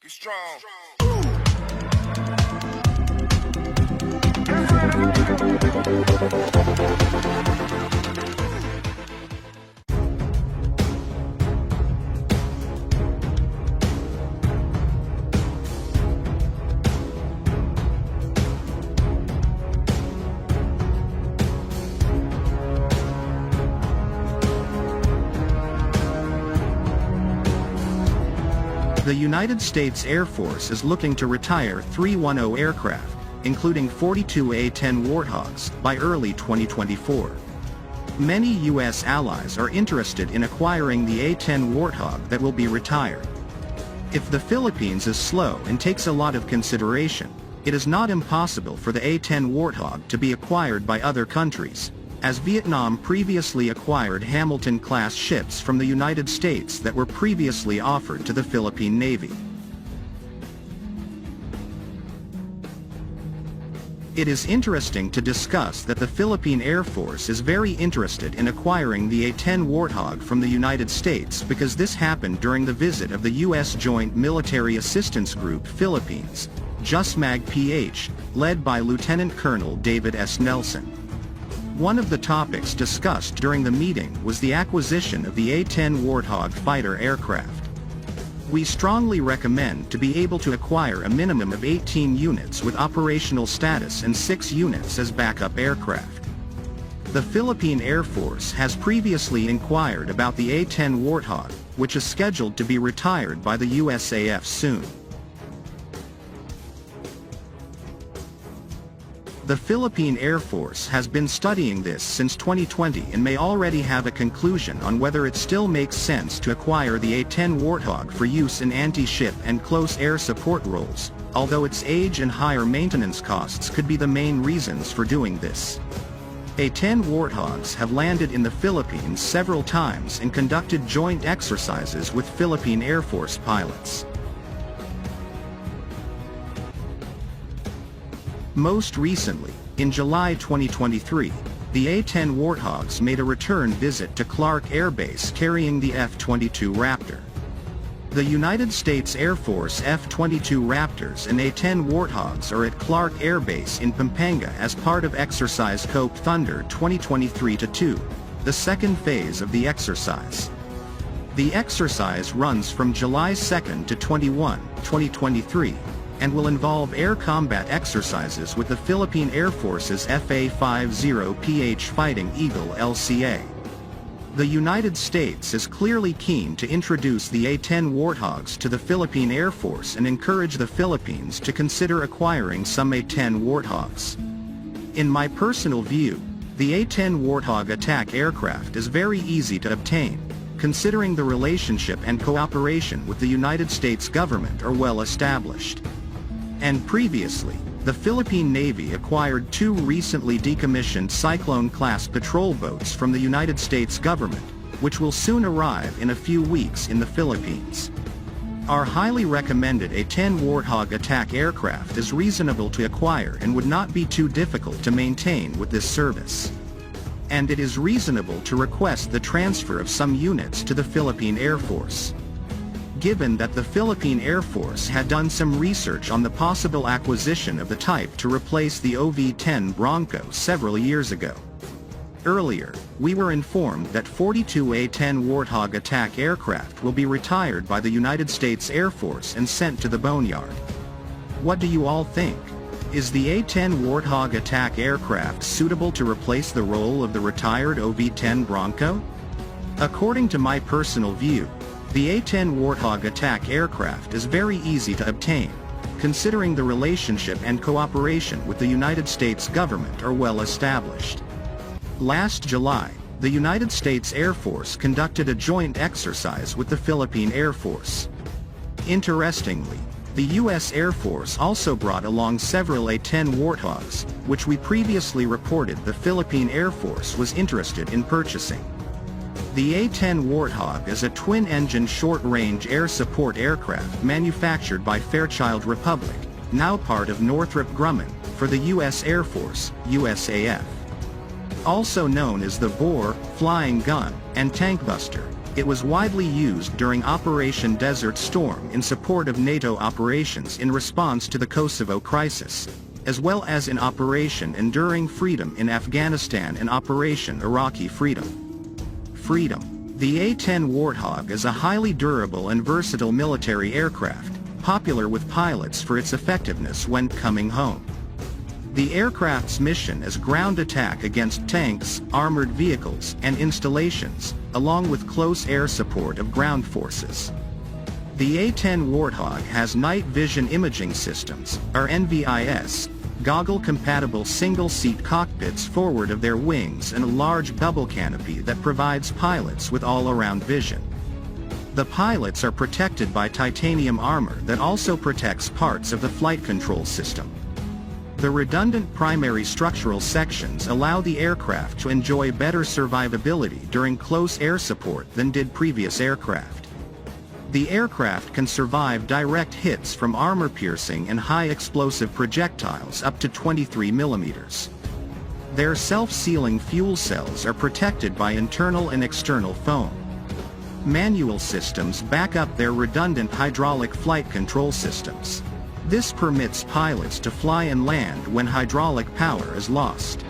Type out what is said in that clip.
Be strong. The United States Air Force is looking to retire 310 aircraft, including 42 A-10 Warthogs, by early 2024. Many U.S. allies are interested in acquiring the A-10 Warthog that will be retired. If the Philippines is slow and takes a lot of consideration, it is not impossible for the A-10 Warthog to be acquired by other countries, as Vietnam previously acquired Hamilton-class ships from the United States that were previously offered to the Philippine Navy. It is interesting to discuss that the Philippine Air Force is very interested in acquiring the A-10 Warthog from the United States because this happened during the visit of the U.S. Joint Military Assistance Group Philippines, JUSMAG-PH, led by Lieutenant Colonel David S. Nelson. One of the topics discussed during the meeting was the acquisition of the A-10 Warthog fighter aircraft. We strongly recommend to be able to acquire a minimum of 18 units with operational status and 6 units as backup aircraft. The Philippine Air Force has previously inquired about the A-10 Warthog, which is scheduled to be retired by the USAF soon. The Philippine Air Force has been studying this since 2020 and may already have a conclusion on whether it still makes sense to acquire the A-10 Warthog for use in anti-ship and close air support roles, although its age and higher maintenance costs could be the main reasons for doing this. A-10 Warthogs have landed in the Philippines several times and conducted joint exercises with Philippine Air Force pilots. Most recently, in July 2023, the A-10 Warthogs made a return visit to Clark Air Base carrying the F-22 Raptor. The United States Air Force F-22 Raptors and A-10 Warthogs are at Clark Air Base in Pampanga as part of Exercise Cope Thunder 2023-2, the second phase of the exercise. The exercise runs from July 2 to 21, 2023, and will involve air combat exercises with the Philippine Air Force's FA-50PH Fighting Eagle LCA. The United States is clearly keen to introduce the A-10 Warthogs to the Philippine Air Force and encourage the Philippines to consider acquiring some A-10 Warthogs. In my personal view, the A-10 Warthog attack aircraft is very easy to obtain, considering the relationship and cooperation with the United States government are well established. And previously, the Philippine Navy acquired 2 recently decommissioned Cyclone-class patrol boats from the United States government, which will soon arrive in a few weeks in the Philippines. Our highly recommended A-10 Warthog attack aircraft is reasonable to acquire and would not be too difficult to maintain with this service. And it is reasonable to request the transfer of some units to the Philippine Air Force. Given that the Philippine Air Force had done some research on the possible acquisition of the type to replace the OV-10 Bronco several years ago. Earlier, we were informed that 42 A-10 Warthog attack aircraft will be retired by the United States Air Force and sent to the boneyard. What do you all think? Is the A-10 Warthog attack aircraft suitable to replace the role of the retired OV-10 Bronco? According to my personal view, the A-10 Warthog attack aircraft is very easy to obtain, considering the relationship and cooperation with the United States government are well established. Last July, the United States Air Force conducted a joint exercise with the Philippine Air Force. Interestingly, the U.S. Air Force also brought along several A-10 Warthogs, which we previously reported the Philippine Air Force was interested in purchasing. The A-10 Warthog is a twin-engine short-range air support aircraft manufactured by Fairchild Republic, now part of Northrop Grumman, for the U.S. Air Force, USAF. Also known as the Bore, Flying Gun, and Tank Buster, It was widely used during Operation Desert Storm in support of NATO operations in response to the Kosovo crisis, as well as in Operation Enduring Freedom in Afghanistan and Operation Iraqi Freedom. The A-10 Warthog is a highly durable and versatile military aircraft, popular with pilots for its effectiveness when coming home. The aircraft's mission is ground attack against tanks, armored vehicles, and installations, along with close air support of ground forces. The A-10 Warthog has night vision imaging systems, or NVIS, goggle-compatible single-seat cockpits forward of their wings and a large bubble canopy that provides pilots with all-around vision. The pilots are protected by titanium armor that also protects parts of the flight control system. The redundant primary structural sections allow the aircraft to enjoy better survivability during close air support than did previous aircraft. The aircraft can survive direct hits from armor-piercing and high-explosive projectiles up to 23 mm. Their self-sealing fuel cells are protected by internal and external foam. Manual systems back up their redundant hydraulic flight control systems. This permits pilots to fly and land when hydraulic power is lost.